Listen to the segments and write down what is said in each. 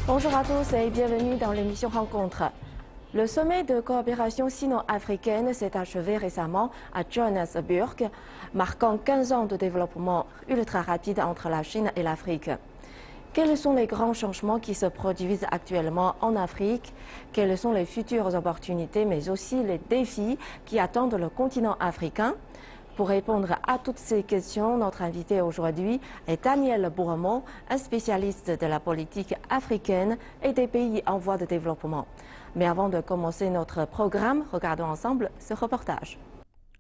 Bonjour à tous et bienvenue dans l'émission Rencontre. Le sommet de coopération sino-africaine s'est achevé récemment à Johannesburg, marquant 15 ans de développement ultra rapide entre la Chine et l'Afrique. Quels sont les grands changements qui se produisent actuellement en Afrique? Quelles sont les futures opportunités, mais aussi les défis qui attendent le continent africain? Pour répondre à toutes ces questions, notre invité aujourd'hui est Daniel Bourmont, un spécialiste de la politique africaine et des pays en voie de développement. Mais avant de commencer notre programme, regardons ensemble ce reportage.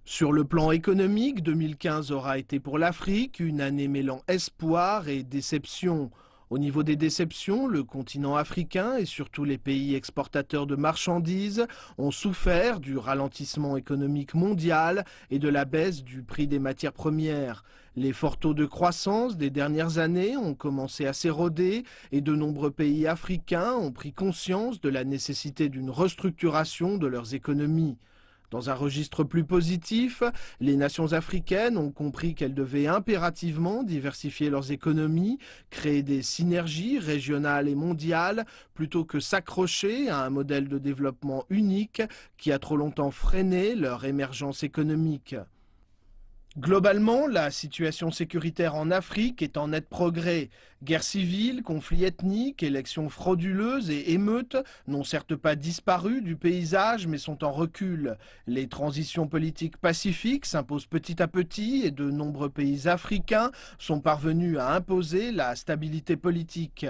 Sur le plan économique, 2015 aura été pour l'Afrique une année mêlant espoir et déception. Au niveau des déceptions, le continent africain et surtout les pays exportateurs de marchandises ont souffert du ralentissement économique mondial et de la baisse du prix des matières premières. Les forts taux de croissance des dernières années ont commencé à s'éroder et de nombreux pays africains ont pris conscience de la nécessité d'une restructuration de leurs économies. Dans un registre plus positif, les nations africaines ont compris qu'elles devaient impérativement diversifier leurs économies, créer des synergies régionales et mondiales, plutôt que s'accrocher à un modèle de développement unique qui a trop longtemps freiné leur émergence économique. Globalement, la situation sécuritaire en Afrique est en net progrès. Guerre civile, conflits ethniques, élections frauduleuses et émeutes n'ont certes pas disparu du paysage mais sont en recul. Les transitions politiques pacifiques s'imposent petit à petit et de nombreux pays africains sont parvenus à imposer la stabilité politique.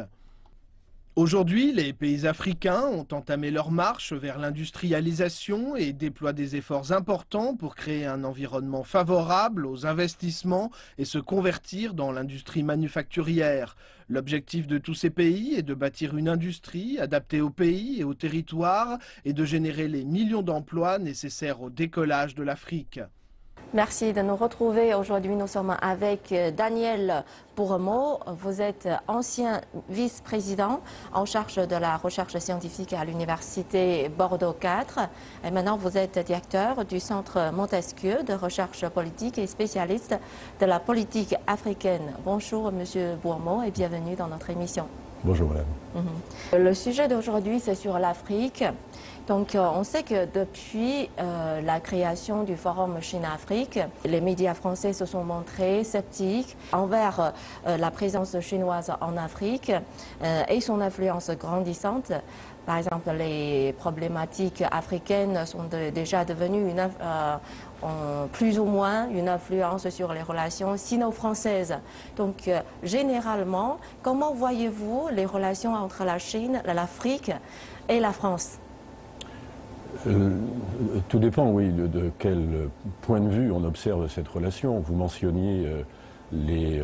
Aujourd'hui, les pays africains ont entamé leur marche vers l'industrialisation et déploient des efforts importants pour créer un environnement favorable aux investissements et se convertir dans l'industrie manufacturière. L'objectif de tous ces pays est de bâtir une industrie adaptée au pays et au territoire et de générer les millions d'emplois nécessaires au décollage de l'Afrique. Merci de nous retrouver. Aujourd'hui, nous sommes avec Daniel Bourmont. Vous êtes ancien vice-président en charge de la recherche scientifique à l'université Bordeaux 4. Et maintenant, vous êtes directeur du Centre Montesquieu de recherche politique et spécialiste de la politique africaine. Bonjour, Monsieur Bourmont, et bienvenue dans notre émission. Bonjour, madame. Le sujet d'aujourd'hui, c'est sur l'Afrique. Donc, on sait que depuis la création du Forum Chine-Afrique, les médias français se sont montrés sceptiques envers la présence chinoise en Afrique et son influence grandissante. Par exemple, les problématiques africaines sont déjà devenues plus ou moins une influence sur les relations sino-françaises. Donc, généralement, comment voyez-vous les relations entre la Chine, l'Afrique et la France ? Tout dépend, oui, de quel point de vue on observe cette relation. Vous mentionniez les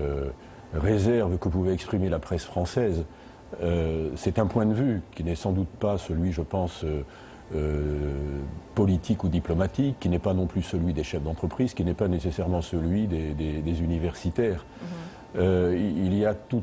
réserves que pouvait exprimer la presse française. C'est un point de vue qui n'est sans doute pas celui, je pense, politique ou diplomatique, qui n'est pas non plus celui des chefs d'entreprise, qui n'est pas nécessairement celui des universitaires. Il y a tout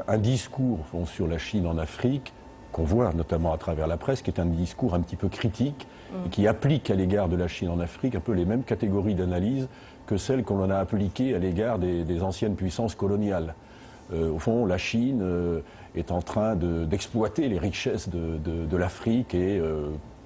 un discours sur la Chine en Afrique, qu'on voit notamment à travers la presse, qui est un discours un petit peu critique, et qui applique à l'égard de la Chine en Afrique un peu les mêmes catégories d'analyse que celles qu'on en a appliquées à l'égard des anciennes puissances coloniales. Au fond, la Chine est en train d'exploiter les richesses de l'Afrique et,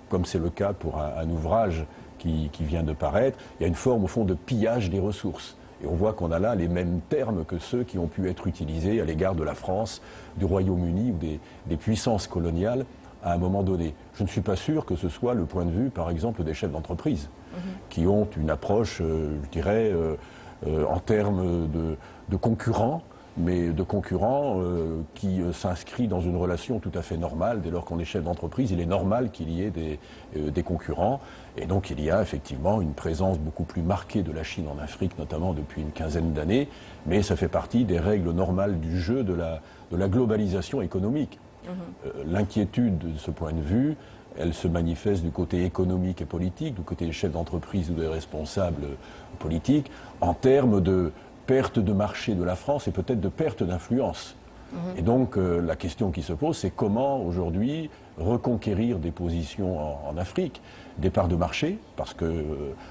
comme c'est le cas pour un ouvrage qui vient de paraître, il y a une forme, au fond, de pillage des ressources. Et on voit qu'on a là les mêmes termes que ceux qui ont pu être utilisés à l'égard de la France, du Royaume-Uni ou des puissances coloniales à un moment donné. Je ne suis pas sûr que ce soit le point de vue, par exemple, des chefs d'entreprise, qui ont une approche, je dirais, en termes de concurrents, mais de concurrents qui s'inscrit dans une relation tout à fait normale. Dès lors qu'on est chef d'entreprise, il est normal qu'il y ait des concurrents. Et donc il y a effectivement une présence beaucoup plus marquée de la Chine en Afrique, notamment depuis une quinzaine d'années, mais ça fait partie des règles normales du jeu de la globalisation économique. L'inquiétude de ce point de vue, elle se manifeste du côté économique et politique, du côté des chefs d'entreprise ou des responsables politiques, en termes de perte de marché de la France et peut-être de perte d'influence. Et donc la question qui se pose, c'est comment aujourd'hui reconquérir des positions en Afrique, des parts de marché, parce que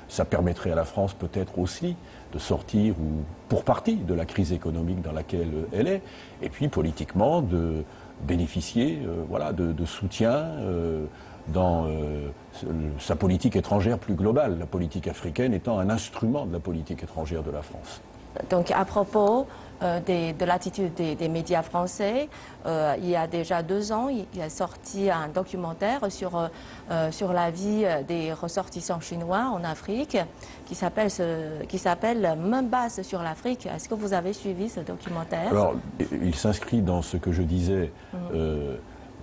ça permettrait à la France peut-être aussi de sortir, ou pour partie, de la crise économique dans laquelle elle est, et puis politiquement de bénéficier de soutien dans sa politique étrangère plus globale, la politique africaine étant un instrument de la politique étrangère de la France. Donc à propos de l'attitude des médias français, il y a déjà 2 ans, il a sorti un documentaire sur la vie des ressortissants chinois en Afrique qui s'appelle Main basse sur l'Afrique. Est-ce que vous avez suivi ce documentaire? Alors, il s'inscrit dans ce que je disais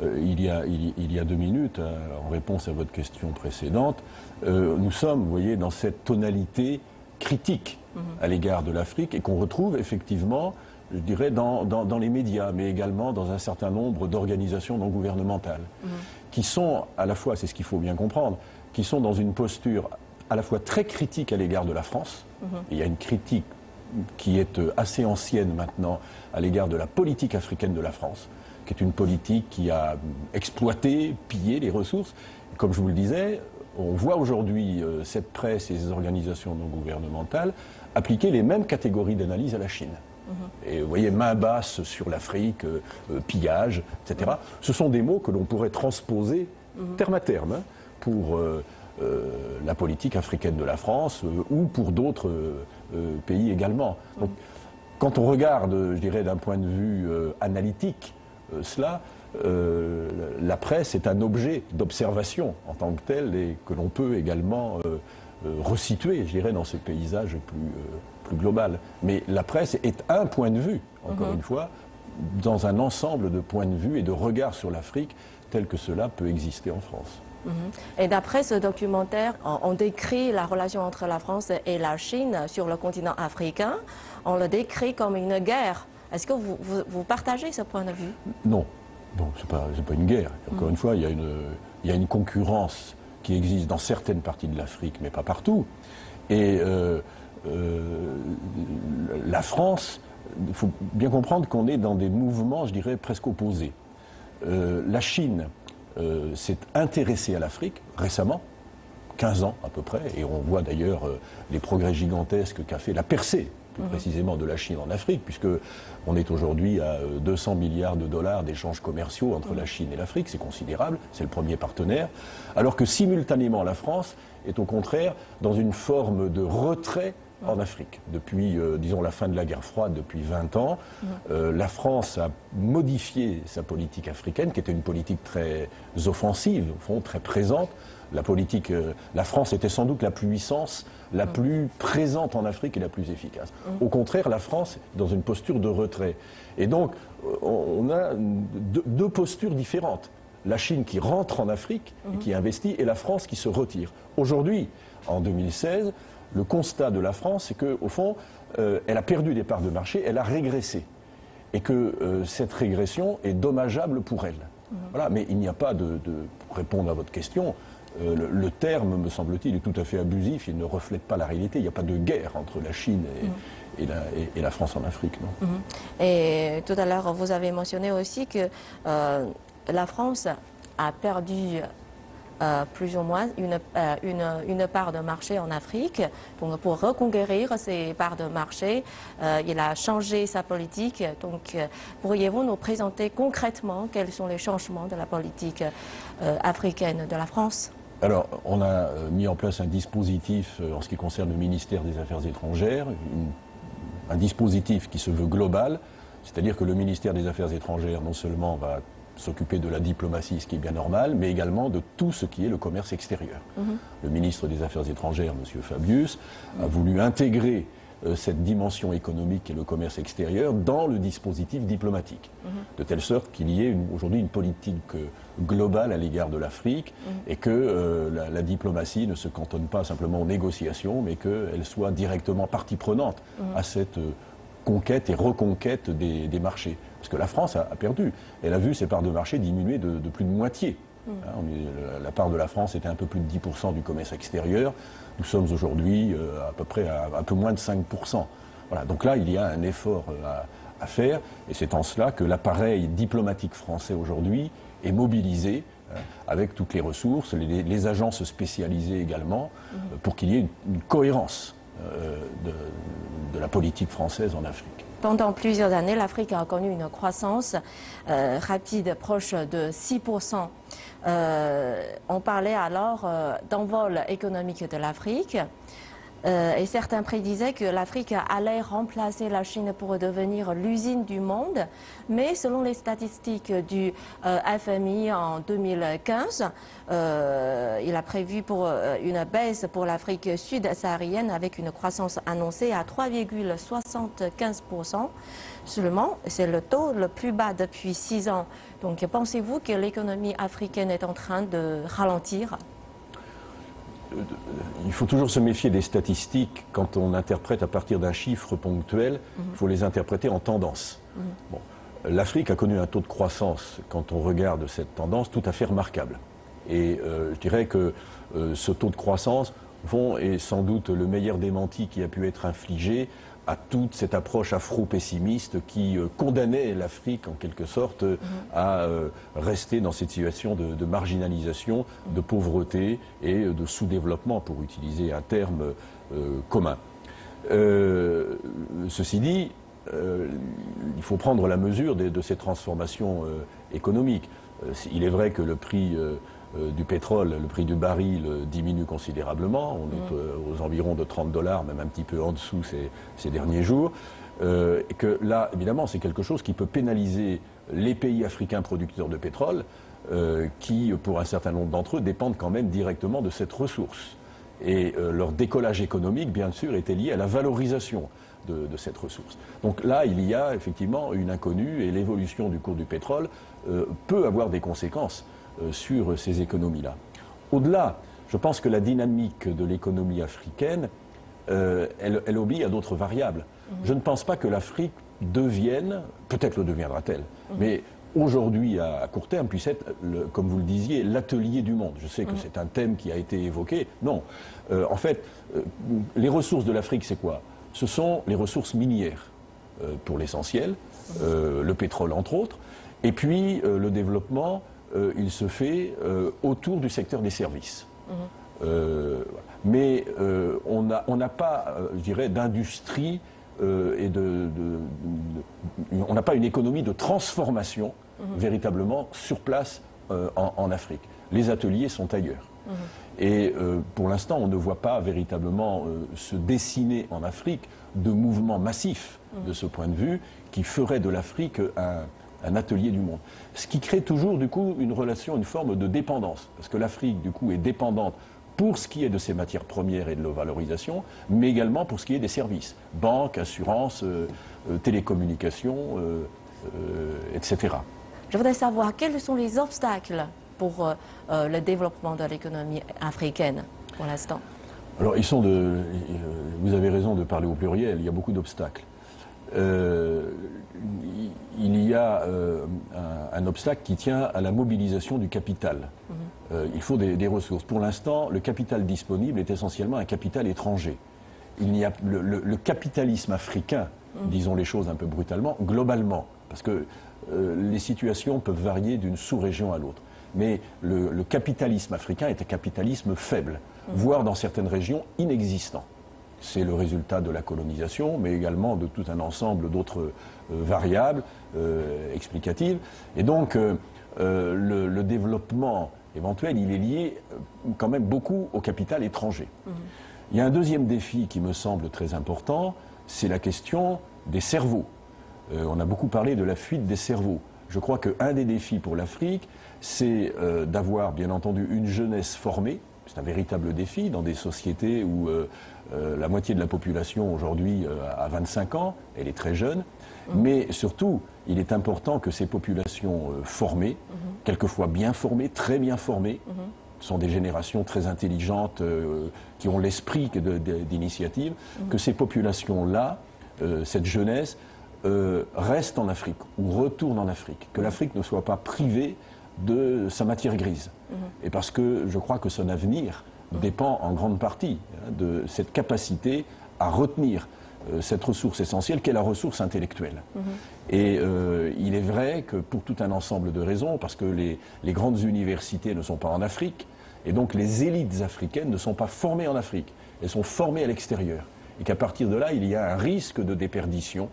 il y a 2 minutes, en réponse à votre question précédente. Nous sommes, vous voyez, dans cette tonalité critique à l'égard de l'Afrique et qu'on retrouve effectivement, je dirais, dans les médias, mais également dans un certain nombre d'organisations non gouvernementales, qui sont à la fois, c'est ce qu'il faut bien comprendre, qui sont dans une posture à la fois très critique à l'égard de la France. Et il y a une critique qui est assez ancienne maintenant à l'égard de la politique africaine de la France, qui est une politique qui a exploité, pillé les ressources. Comme je vous le disais, on voit aujourd'hui cette presse et ces organisations non gouvernementales appliquer les mêmes catégories d'analyse à la Chine. Et vous voyez, main basse sur l'Afrique, pillage, etc. Ce sont des mots que l'on pourrait transposer terme à terme pour la politique africaine de la France ou pour d'autres pays également. Donc, quand on regarde, je dirais, d'un point de vue analytique, cela, la presse est un objet d'observation en tant que tel et que l'on peut également resituer, je dirais, dans ce paysage plus global. Mais la presse est un point de vue, encore une fois, dans un ensemble de points de vue et de regards sur l'Afrique tel que cela peut exister en France. Et d'après ce documentaire, on décrit la relation entre la France et la Chine sur le continent africain. On le décrit comme une guerre. Est-ce que vous partagez ce point de vue? Non. Bon, c'est pas une guerre. Encore une fois, il y a une concurrence qui existe dans certaines parties de l'Afrique, mais pas partout. Et la France, il faut bien comprendre qu'on est dans des mouvements, je dirais, presque opposés. La Chine s'est intéressée à l'Afrique récemment, 15 ans à peu près, et on voit d'ailleurs les progrès gigantesques qu'a fait la percée, plus précisément de la Chine en Afrique, puisqu'on est aujourd'hui à 200 milliards de dollars d'échanges commerciaux entre la Chine et l'Afrique, c'est considérable, c'est le premier partenaire, alors que simultanément la France est au contraire dans une forme de retrait en Afrique. Depuis, disons, la fin de la guerre froide, depuis 20 ans, la France a modifié sa politique africaine, qui était une politique très offensive, au fond, très présente. La France était sans doute la puissance la plus présente en Afrique et la plus efficace. Au contraire, la France est dans une posture de retrait. Et donc, on a deux postures différentes. La Chine qui rentre en Afrique et qui investit, et la France qui se retire. Aujourd'hui, en 2016, le constat de la France, c'est qu'au fond, elle a perdu des parts de marché, elle a régressé. Et que cette régression est dommageable pour elle. Voilà, mais il n'y a pas pour répondre à votre question, le terme, me semble-t-il, est tout à fait abusif, il ne reflète pas la réalité. Il n'y a pas de guerre entre la Chine et la France en Afrique. Non. Et tout à l'heure, vous avez mentionné aussi que la France a perdu plus ou moins une part de marché en Afrique. Donc, pour reconquérir ces parts de marché, il a changé sa politique. Donc, pourriez-vous nous présenter concrètement quels sont les changements de la politique africaine de la France? Alors, on a mis en place un dispositif en ce qui concerne le ministère des Affaires étrangères, un dispositif qui se veut global, c'est-à-dire que le ministère des Affaires étrangères non seulement va s'occuper de la diplomatie, ce qui est bien normal, mais également de tout ce qui est le commerce extérieur. Le ministre des Affaires étrangères, M. Fabius, a voulu intégrer cette dimension économique et le commerce extérieur dans le dispositif diplomatique, de telle sorte qu'il y ait aujourd'hui une politique globale à l'égard de l'Afrique et que la diplomatie ne se cantonne pas simplement aux négociations, mais qu'elle soit directement partie prenante à cette conquête et reconquête des marchés. Parce que la France a perdu. Elle a vu ses parts de marché diminuer de plus de moitié. La part de la France était un peu plus de 10% du commerce extérieur. Nous sommes aujourd'hui à peu près à un peu moins de 5%. Voilà. Donc là, il y a un effort à faire. Et c'est en cela que l'appareil diplomatique français aujourd'hui est mobilisé avec toutes les ressources, les agences spécialisées également, pour qu'il y ait une cohérence de la politique française en Afrique. Pendant plusieurs années, l'Afrique a connu une croissance rapide, proche de 6%. On parlait alors d'envol économique de l'Afrique. Et certains prédisaient que l'Afrique allait remplacer la Chine pour devenir l'usine du monde. Mais selon les statistiques du FMI en 2015, il a prévu pour une baisse pour l'Afrique sud-saharienne avec une croissance annoncée à 3,75% seulement. C'est le taux le plus bas depuis 6 ans. Donc pensez-vous que l'économie africaine est en train de ralentir ? Il faut toujours se méfier des statistiques quand on interprète à partir d'un chiffre ponctuel. Il faut les interpréter en tendance. Bon. L'Afrique a connu un taux de croissance, quand on regarde cette tendance, tout à fait remarquable. Et je dirais que ce taux de croissance est sans doute le meilleur démenti qui a pu être infligé à toute cette approche afro-pessimiste qui condamnait l'Afrique en quelque sorte à rester dans cette situation de marginalisation, de pauvreté et de sous-développement, pour utiliser un terme commun. Ceci dit, il faut prendre la mesure de ces transformations économiques. Il est vrai que le prix du pétrole, le prix du baril diminue considérablement. On est aux environs de $30, même un petit peu en dessous ces derniers jours. Et que là, évidemment, c'est quelque chose qui peut pénaliser les pays africains producteurs de pétrole, qui, pour un certain nombre d'entre eux, dépendent quand même directement de cette ressource. Et leur décollage économique, bien sûr, était lié à la valorisation de cette ressource. Donc là, il y a effectivement une inconnue, et l'évolution du cours du pétrole peut avoir des conséquences sur ces économies-là. Au-delà, je pense que la dynamique de l'économie africaine, elle obéit à d'autres variables. Je ne pense pas que l'Afrique devienne, peut-être le deviendra-t-elle, mais aujourd'hui, à court terme, puisse être, comme vous le disiez, l'atelier du monde. Je sais que c'est un thème qui a été évoqué. Non. En fait, les ressources de l'Afrique, c'est quoi? Ce sont les ressources minières, pour l'essentiel, le pétrole entre autres, et puis le développement, il se fait autour du secteur des services. Mais on n'a pas, je dirais, d'industrie et on n'a pas une économie de transformation véritablement sur place en Afrique. Les ateliers sont ailleurs. Et pour l'instant, on ne voit pas véritablement se dessiner en Afrique de mouvements massifs de ce point de vue qui ferait de l'Afrique un atelier du monde. Ce qui crée toujours, du coup, une relation, une forme de dépendance. Parce que l'Afrique, du coup, est dépendante pour ce qui est de ses matières premières et de leur valorisation, mais également pour ce qui est des services. Banques, assurances, télécommunications, etc. Je voudrais savoir quels sont les obstacles pour le développement de l'économie africaine pour l'instant. Alors, vous avez raison de parler au pluriel, il y a beaucoup d'obstacles. Il y a un obstacle qui tient à la mobilisation du capital. Il faut des ressources. Pour l'instant, le capital disponible est essentiellement un capital étranger. Le capitalisme africain, disons les choses un peu brutalement, globalement, parce que les situations peuvent varier d'une sous-région à l'autre. Mais le capitalisme africain est un capitalisme faible, voire dans certaines régions inexistant. C'est le résultat de la colonisation, mais également de tout un ensemble d'autres variables explicatives. Et donc, le développement éventuel, il est lié quand même beaucoup au capital étranger. Il y a un deuxième défi qui me semble très important, c'est la question des cerveaux. On a beaucoup parlé de la fuite des cerveaux. Je crois qu'un des défis pour l'Afrique, c'est d'avoir, bien entendu, une jeunesse formée. C'est un véritable défi dans des sociétés où la moitié de la population aujourd'hui a 25 ans, elle est très jeune, mais surtout, il est important que ces populations formées, quelquefois bien formées, très bien formées, sont des générations très intelligentes qui ont l'esprit d'initiative, que ces populations-là, cette jeunesse, reste en Afrique ou retourne en Afrique, que l'Afrique ne soit pas privée de sa matière grise. Et parce que je crois que son avenir dépend en grande partie de cette capacité à retenir cette ressource essentielle qu'est la ressource intellectuelle. Et il est vrai que pour tout un ensemble de raisons, parce que les grandes universités ne sont pas en Afrique, et donc les élites africaines ne sont pas formées en Afrique, elles sont formées à l'extérieur. Et qu'à partir de là, il y a un risque de déperdition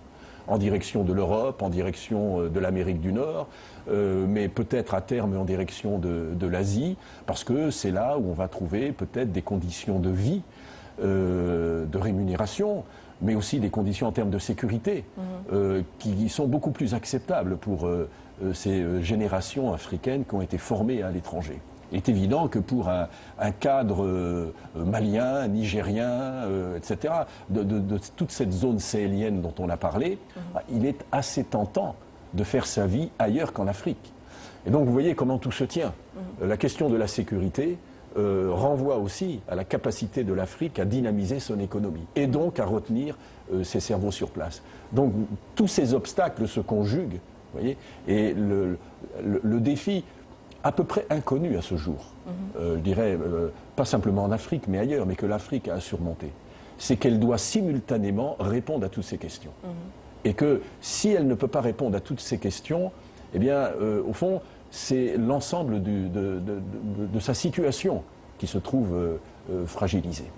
en direction de l'Europe, en direction de l'Amérique du Nord, mais peut-être à terme en direction de l'Asie, parce que c'est là où on va trouver peut-être des conditions de vie, de rémunération, mais aussi des conditions en termes de sécurité qui sont beaucoup plus acceptables pour ces générations africaines qui ont été formées à l'étranger. Il est évident que pour un cadre malien, nigérien, etc., de toute cette zone sahélienne dont on a parlé, il est assez tentant de faire sa vie ailleurs qu'en Afrique. Et donc vous voyez comment tout se tient. La question de la sécurité renvoie aussi à la capacité de l'Afrique à dynamiser son économie et donc à retenir ses cerveaux sur place. Donc tous ces obstacles se conjuguent, vous voyez, et le défi à peu près inconnu à ce jour, je dirais, pas simplement en Afrique, mais ailleurs, mais que l'Afrique a à surmonter, c'est qu'elle doit simultanément répondre à toutes ces questions. Et que si elle ne peut pas répondre à toutes ces questions, eh bien, au fond, c'est l'ensemble de sa situation qui se trouve fragilisée.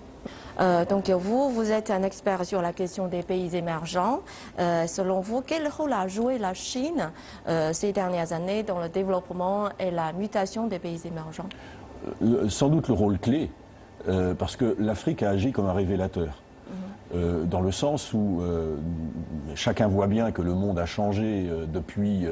Donc vous êtes un expert sur la question des pays émergents. Selon vous, quel rôle a joué la Chine ces dernières années dans le développement et la mutation des pays émergents? Sans doute le rôle clé, parce que l'Afrique a agi comme un révélateur. Dans le sens où chacun voit bien que le monde a changé depuis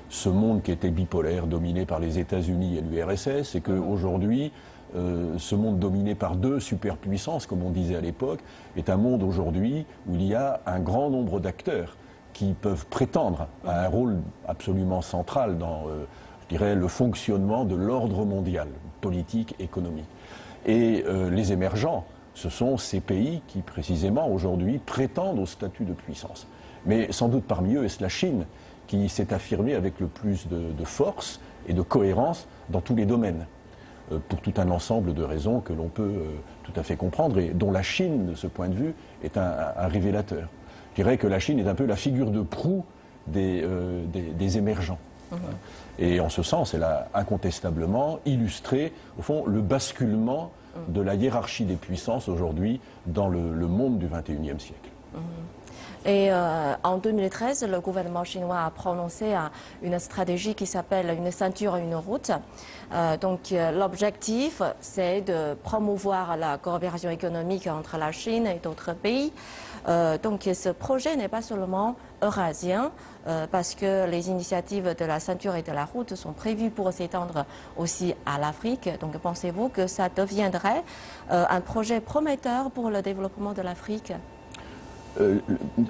ce monde qui était bipolaire, dominé par les États-Unis et l'URSS, et qu'aujourd'hui, ce monde dominé par deux superpuissances, comme on disait à l'époque, est un monde aujourd'hui où il y a un grand nombre d'acteurs qui peuvent prétendre à un rôle absolument central dans, je dirais, le fonctionnement de l'ordre mondial, politique, économique. Et les émergents, ce sont ces pays qui, précisément, aujourd'hui, prétendent au statut de puissance. Mais sans doute parmi eux, est-ce la Chine qui s'est affirmée avec le plus de force et de cohérence dans tous les domaines, pour tout un ensemble de raisons que l'on peut tout à fait comprendre et dont la Chine, de ce point de vue, est un révélateur. Je dirais que la Chine est un peu la figure de proue des émergents. Et en ce sens, elle a incontestablement illustré, au fond, le basculement de la hiérarchie des puissances aujourd'hui dans le monde du XXIe siècle. Et en 2013, le gouvernement chinois a prononcé une stratégie qui s'appelle une ceinture et une route. Donc l'objectif, c'est de promouvoir la coopération économique entre la Chine et d'autres pays. Donc ce projet n'est pas seulement eurasien, parce que les initiatives de la ceinture et de la route sont prévues pour s'étendre aussi à l'Afrique. Donc pensez-vous que ça deviendrait un projet prometteur pour le développement de l'Afrique ?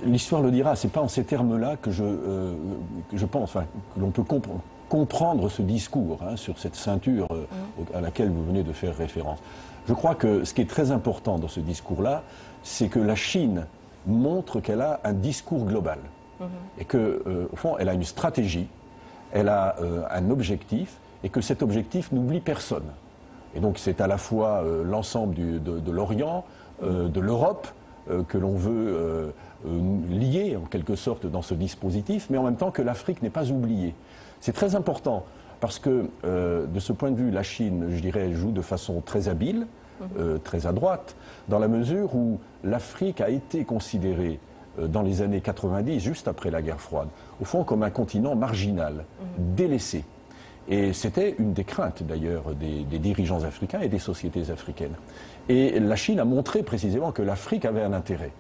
L'histoire le dira, c'est pas en ces termes-là que je pense, enfin, que l'on peut comprendre ce discours sur cette ceinture à laquelle vous venez de faire référence. Je crois que ce qui est très important dans ce discours-là, c'est que la Chine montre qu'elle a un discours global et que, au fond, elle a une stratégie, elle a un objectif et que cet objectif n'oublie personne. Et donc c'est à la fois l'ensemble de l'Orient, de l'Europe, que l'on veut lier en quelque sorte dans ce dispositif, mais en même temps que l'Afrique n'est pas oubliée. C'est très important parce que de ce point de vue, la Chine, je dirais, joue de façon très habile, très à droite, dans la mesure où l'Afrique a été considérée dans les années 90, juste après la guerre froide, au fond comme un continent marginal, délaissé. Et c'était une des craintes d'ailleurs des dirigeants africains et des sociétés africaines. Et la Chine a montré précisément que l'Afrique avait un intérêt.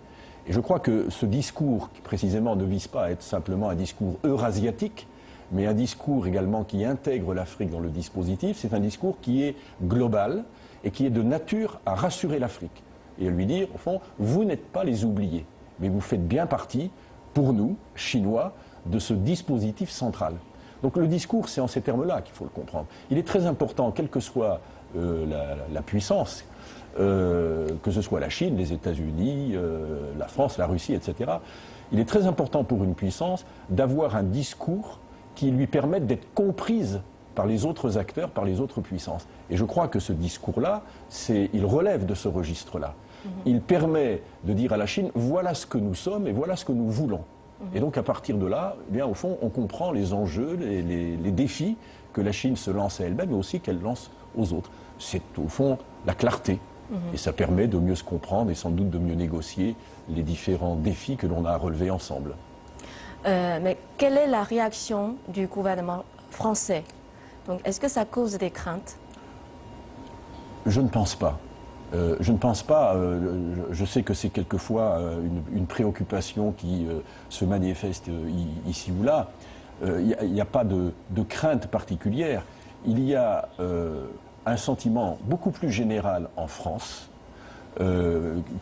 Et je crois que ce discours, qui précisément ne vise pas à être simplement un discours eurasiatique, mais un discours également qui intègre l'Afrique dans le dispositif, c'est un discours qui est global et qui est de nature à rassurer l'Afrique. Et à lui dire, au fond, vous n'êtes pas les oubliés, mais vous faites bien partie, pour nous, Chinois, de ce dispositif central. Donc le discours, c'est en ces termes-là qu'il faut le comprendre. Il est très important, quelle que soit la puissance, que ce soit la Chine, les États-Unis, la France, la Russie, etc. Il est très important pour une puissance d'avoir un discours qui lui permette d'être comprise par les autres acteurs, par les autres puissances. Et je crois que ce discours-là, il relève de ce registre-là. il permet de dire à la Chine, voilà ce que nous sommes et voilà ce que nous voulons. Et donc à partir de là, eh bien, au fond, on comprend les enjeux, les défis que la Chine se lance à elle-même, mais aussi qu'elle lance aux autres. C'est au fond la clarté. Et ça permet de mieux se comprendre et sans doute de mieux négocier les différents défis que l'on a à relever ensemble. Mais quelle est la réaction du gouvernement français? Donc, est-ce que ça cause des craintes? Je ne pense pas. Je ne pense pas. Je sais que c'est quelquefois une préoccupation qui se manifeste ici ou là. Il n'y a pas de crainte particulière. Il y a un sentiment beaucoup plus général en France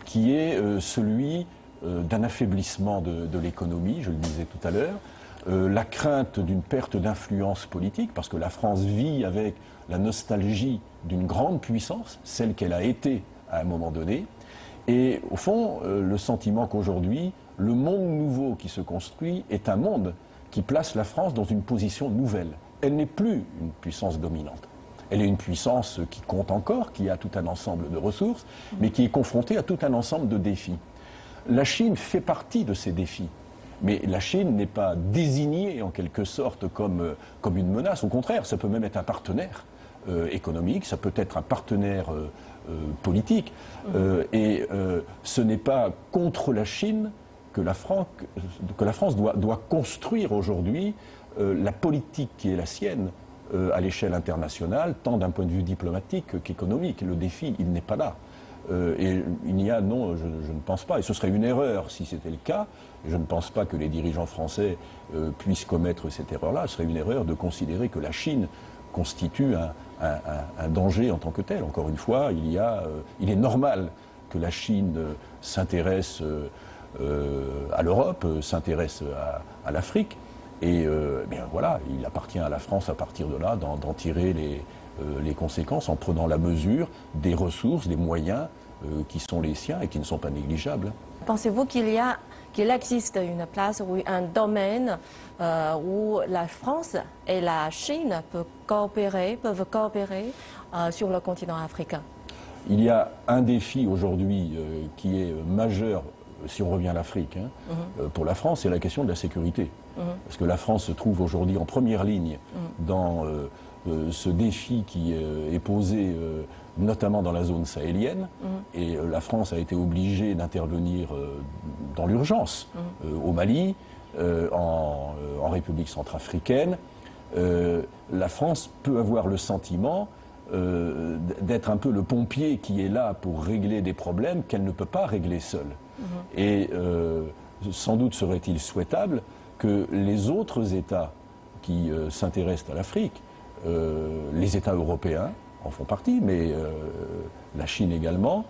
qui est celui d'un affaiblissement de l'économie, je le disais tout à l'heure, la crainte d'une perte d'influence politique, parce que la France vit avec la nostalgie d'une grande puissance, celle qu'elle a été à un moment donné, et au fond, le sentiment qu'aujourd'hui, le monde nouveau qui se construit est un monde qui place la France dans une position nouvelle. Elle n'est plus une puissance dominante. Elle est une puissance qui compte encore, qui a tout un ensemble de ressources, mais qui est confrontée à tout un ensemble de défis. La Chine fait partie de ces défis. Mais la Chine n'est pas désignée en quelque sorte comme une menace. Au contraire, ça peut même être un partenaire économique, ça peut être un partenaire politique. Et ce n'est pas contre la Chine que la France doit construire aujourd'hui la politique qui est la sienne à l'échelle internationale, tant d'un point de vue diplomatique qu'économique. Le défi, il n'est pas là. Et il n'y a, non, je ne pense pas, et ce serait une erreur si c'était le cas, je ne pense pas que les dirigeants français puissent commettre cette erreur-là, ce serait une erreur de considérer que la Chine constitue un danger en tant que tel. Encore une fois, il est normal que la Chine s'intéresse à l'Europe, s'intéresse à l'Afrique, et bien voilà, il appartient à la France à partir de là d'en tirer les conséquences en prenant la mesure des ressources, des moyens qui sont les siens et qui ne sont pas négligeables. Pensez-vous qu'il existe une place ou un domaine où la France et la Chine peuvent coopérer sur le continent africain? Il y a un défi aujourd'hui qui est majeur, si on revient à l'Afrique, pour la France, c'est la question de la sécurité. Parce que la France se trouve aujourd'hui en première ligne dans ce défi qui est posé notamment dans la zone sahélienne. Et la France a été obligée d'intervenir dans l'urgence au Mali, en République centrafricaine. La France peut avoir le sentiment d'être un peu le pompier qui est là pour régler des problèmes qu'elle ne peut pas régler seule. Et sans doute serait-il souhaitable que les autres États qui s'intéressent à l'Afrique, les États européens en font partie, mais la Chine également,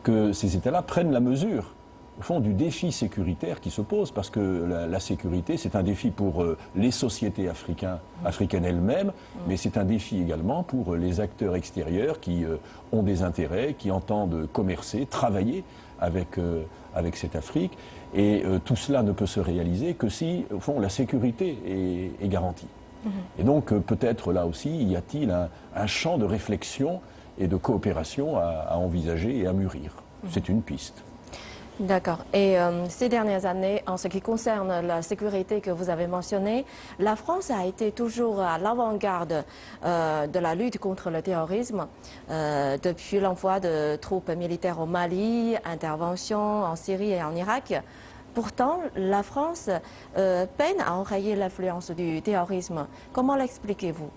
que ces États-là prennent la mesure, au fond, du défi sécuritaire qui se pose, parce que la sécurité, c'est un défi pour les sociétés africaines elles-mêmes, mais c'est un défi également pour les acteurs extérieurs qui ont des intérêts, qui entendent commercer, travailler avec cette Afrique. Et tout cela ne peut se réaliser que si, au fond, la sécurité est garantie. Et donc, peut-être là aussi, y a-t-il un champ de réflexion et de coopération à envisager et à mûrir. C'est une piste. D'accord. Et ces dernières années, en ce qui concerne la sécurité que vous avez mentionnée, la France a été toujours à l'avant-garde de la lutte contre le terrorisme, depuis l'envoi de troupes militaires au Mali, intervention en Syrie et en Irak. Pourtant, la France peine à enrayer l'influence du terrorisme. Comment l'expliquez-vous?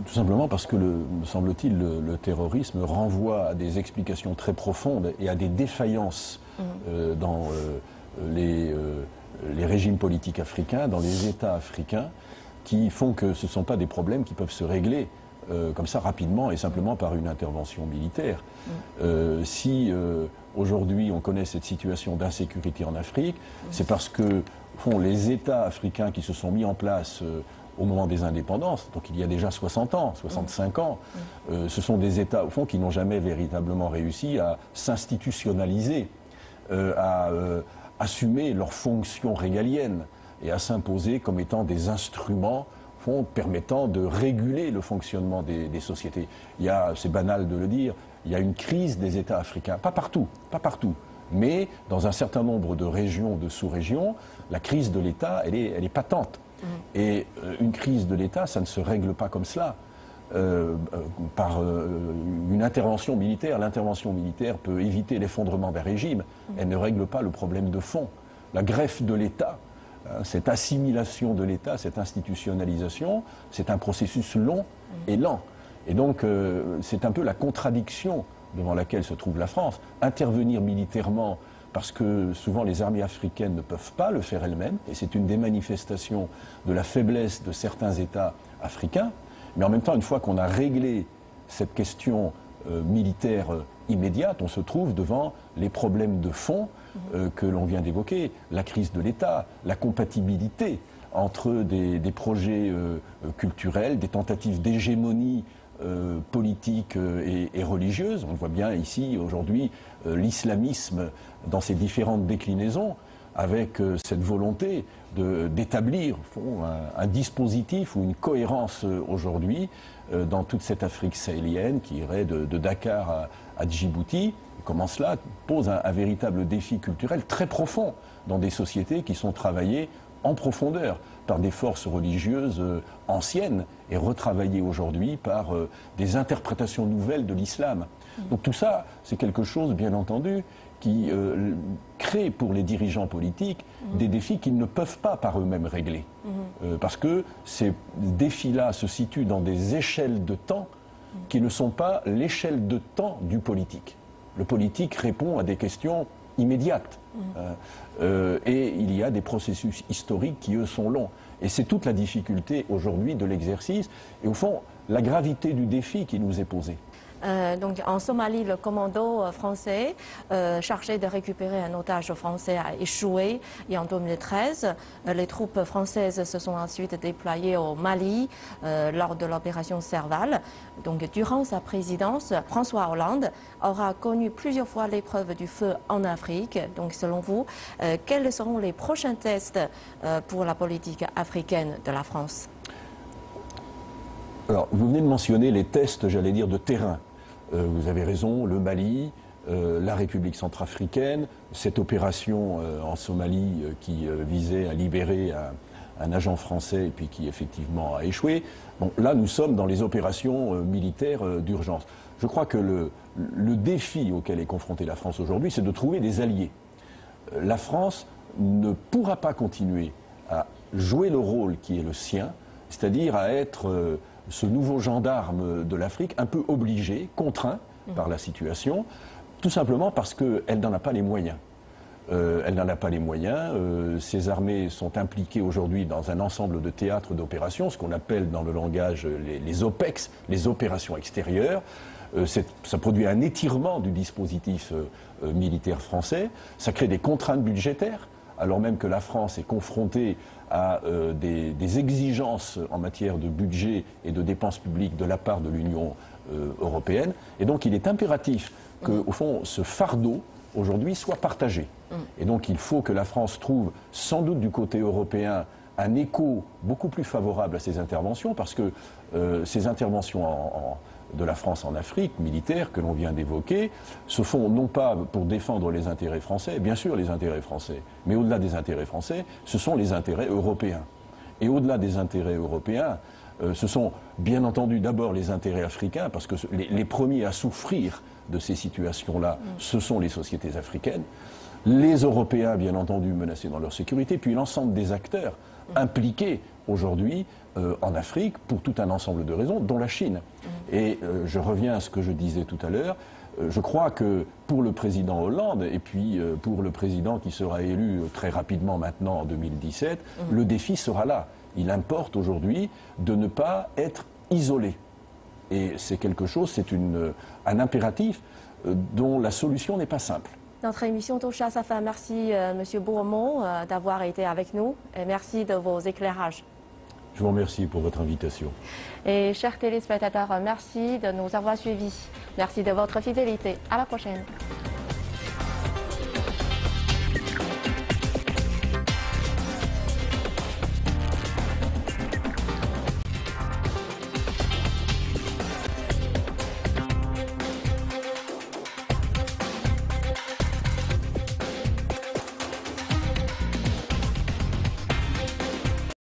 Tout simplement parce que, me semble-t-il, le terrorisme renvoie à des explications très profondes et à des défaillances dans les régimes politiques africains, dans les États africains, qui font que ce ne sont pas des problèmes qui peuvent se régler comme ça rapidement et simplement par une intervention militaire. Si aujourd'hui on connaît cette situation d'insécurité en Afrique, c'est parce que les États africains qui se sont mis en place au moment des indépendances, donc il y a déjà 60 ans, 65 ans, ce sont des États, au fond, qui n'ont jamais véritablement réussi à s'institutionnaliser, à assumer leurs fonctions régaliennes et à s'imposer comme étant des instruments permettant de réguler le fonctionnement des sociétés. C'est banal de le dire, il y a une crise des États africains. Pas partout, mais dans un certain nombre de régions, de sous-régions, la crise de l'État, elle est patente. Et une crise de l'État, ça ne se règle pas comme cela. Par une intervention militaire. L'intervention militaire peut éviter l'effondrement d'un régime. Elle ne règle pas le problème de fond. La greffe de l'État, cette assimilation de l'État, cette institutionnalisation, c'est un processus long et lent. Et donc, c'est un peu la contradiction devant laquelle se trouve la France. Intervenir militairement, parce que souvent les armées africaines ne peuvent pas le faire elles-mêmes, et c'est une des manifestations de la faiblesse de certains États africains. Mais en même temps, une fois qu'on a réglé cette question militaire immédiate, on se trouve devant les problèmes de fond que l'on vient d'évoquer, la crise de l'État, la compatibilité entre des projets culturels, des tentatives d'hégémonie politique et religieuse. On voit bien ici, aujourd'hui, l'islamisme dans ses différentes déclinaisons, avec cette volonté d'établir un dispositif ou une cohérence aujourd'hui dans toute cette Afrique sahélienne qui irait de Dakar à Djibouti. Comment cela pose un véritable défi culturel très profond dans des sociétés qui sont travaillées en profondeur par des forces religieuses anciennes et retravaillées aujourd'hui par des interprétations nouvelles de l'islam. Donc tout ça, c'est quelque chose, bien entendu, qui crée pour les dirigeants politiques des défis qu'ils ne peuvent pas par eux-mêmes régler. Parce que ces défis-là se situent dans des échelles de temps qui ne sont pas l'échelle de temps du politique. Le politique répond à des questions immédiates. Et il y a des processus historiques qui, eux, sont longs. Et c'est toute la difficulté aujourd'hui de l'exercice et, au fond, la gravité du défi qui nous est posé. Donc en Somalie, le commando français chargé de récupérer un otage français a échoué et en 2013. Les troupes françaises se sont ensuite déployées au Mali lors de l'opération Serval. Donc durant sa présidence, François Hollande aura connu plusieurs fois l'épreuve du feu en Afrique. Donc selon vous, quels seront les prochains tests pour la politique africaine de la France? Alors, vous venez de mentionner les tests, j'allais dire, de terrain. Vous avez raison, le Mali, la République centrafricaine, cette opération en Somalie qui visait à libérer un agent français et puis qui effectivement a échoué. Bon, là, nous sommes dans les opérations militaires d'urgence. Je crois que le défi auquel est confrontée la France aujourd'hui, c'est de trouver des alliés. La France ne pourra pas continuer à jouer le rôle qui est le sien, c'est-à-dire à être ce nouveau gendarme de l'Afrique, un peu obligé, contraint par la situation, tout simplement parce qu'elle n'en a pas les moyens. Elle n'en a pas les moyens. Ces armées sont impliquées aujourd'hui dans un ensemble de théâtres d'opérations, ce qu'on appelle dans le langage les OPEX, les opérations extérieures. Ça produit un étirement du dispositif militaire français. Ça crée des contraintes budgétaires, alors même que la France est confrontée à des exigences en matière de budget et de dépenses publiques de la part de l'Union européenne. Et donc il est impératif que, au fond, ce fardeau, aujourd'hui, soit partagé. Et donc il faut que la France trouve, sans doute du côté européen, un écho beaucoup plus favorable à ces interventions, parce que ces interventions de la France en Afrique, militaires, que l'on vient d'évoquer, se font non pas pour défendre les intérêts français, bien sûr les intérêts français, mais au-delà des intérêts français, ce sont les intérêts européens. Et au-delà des intérêts européens, ce sont bien entendu d'abord les intérêts africains, parce que les premiers à souffrir de ces situations-là, ce sont les sociétés africaines, les Européens, bien entendu, menacés dans leur sécurité, puis l'ensemble des acteurs impliqués aujourd'hui en Afrique pour tout un ensemble de raisons, dont la Chine. Et je reviens à ce que je disais tout à l'heure, je crois que pour le président Hollande et puis pour le président qui sera élu très rapidement maintenant en 2017, le défi sera là. Il importe aujourd'hui de ne pas être isolé. Et c'est quelque chose, c'est un impératif dont la solution n'est pas simple. Notre émission touche à sa fin. Merci M. Bourmont d'avoir été avec nous et merci de vos éclairages. Je vous remercie pour votre invitation. Et chers téléspectateurs, merci de nous avoir suivis. Merci de votre fidélité. À la prochaine.